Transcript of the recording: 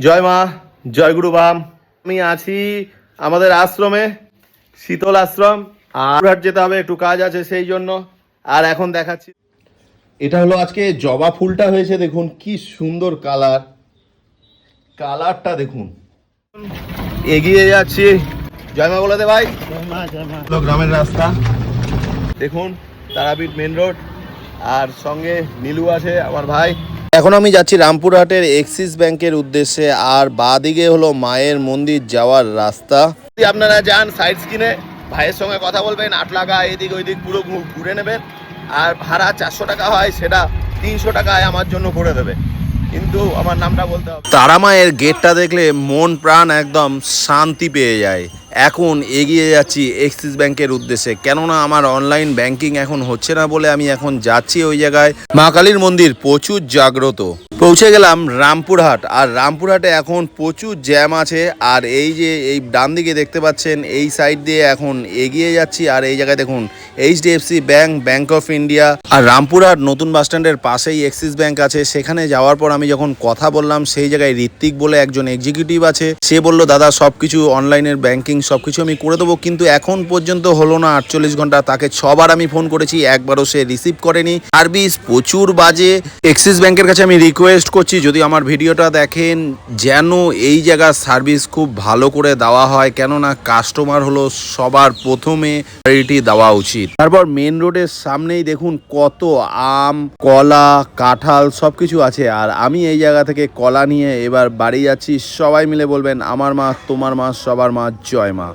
জয় মা, জয় গুরু বাম। আমি আছি আমাদের আশ্রমে, শীতল আশ্রম। আর যেতে হবে, একটু কাজ আছে সেই জন্য। আর এখন দেখাচ্ছি, এটা হলো আজকে জবা ফুলটা হয়েছে, দেখুন কি সুন্দর কালারটা দেখুন। এগিয়ে যাচ্ছি। জয় মা বলে দে ভাই। গ্রামের রাস্তা দেখুন, তারাপীঠ মেন রোড, আর সঙ্গে নীলু আছে আমার ভাই। এখন আমি যাচ্ছি রামপুরহাটের এক্সিস ব্যাংকের উদ্দেশ্যে, আর বাঁদিকে হলো মায়ের মন্দির যাওয়ার রাস্তা। যদি আপনারা যান সাইড স্ক্রিনে ভাইয়ের সঙ্গে কথা বলবেন, 8 টাকা এদিক ওইদিক পুরো ঘুরে নেবেন। আর ভাড়া 400 টাকা হয়, সেটা 300 টাকায় আমার জন্য করে দেবে, কিন্তু আমার নামটা বলতে হবে। তারা মায়ের গেটটা দেখলে মন প্রাণ একদম শান্তি পেয়ে যায়। এখন এগিয়ে যাচ্ছি এক্সিস ব্যাংকের উদ্দেশ্যে, কেননা আমার অনলাইন ব্যাংকিং এখন হচ্ছে না বলে আমি এখন যাচ্ছি ওই জায়গায়। মা কালীর মন্দির প্রচুর জাগ্রত। পৌঁছে গেলাম রামপুরহাট, আর রামপুরহাটে এখন প্রচুর জ্যাম আছে। আর এই যে এই ডান দিকে দেখতে পাচ্ছেন, এই সাইড দিয়ে এখন এগিয়ে যাচ্ছি। আর এই জায়গায় দেখুন HDFC bank, bank of India. আর রামপুরহাট নতুন বাসস্ট্যান্ডের পাশেই এক্সিস ব্যাংক আছে। সেখানে যাওয়ার পর আমি যখন কথা বললাম, সেই জায়গায় ঋত্বিক বলে একজন এক্সিকিউটিভ আছে। সে বলল, দাদা সবকিছু অনলাইনের ব্যাংকিং সবকিছু আমি করে দেবো, কিন্তু এখন পর্যন্ত হলো না 48 ঘন্টা। তাকে 6 বার আমি ফোন করেছি, একবারও সে রিসিভ করেনি। সার্ভিস প্রচুর বাজে। এক্সিস ব্যাংকের কাছে আমি রিকোয়েস্ট করছি, যদি আমার ভিডিওটা দেখেন, যেন এই জায়গার সার্ভিস খুব ভালো করে দেওয়া হয়, কেননা কাস্টমার হলো সবার প্রথমে প্রায়োরিটি দেওয়া উচিত। তারপর মেন রোডের সামনেই দেখুন কত আম, কলা, কাঁঠাল সবকিছু আছে। আর আমি এই জায়গা থেকে কলা নিয়ে এবার বাড়ি যাচ্ছি। সবাই মিলে বলবেন, আমার মা, তোমার মা, সবার মা, জয় মা।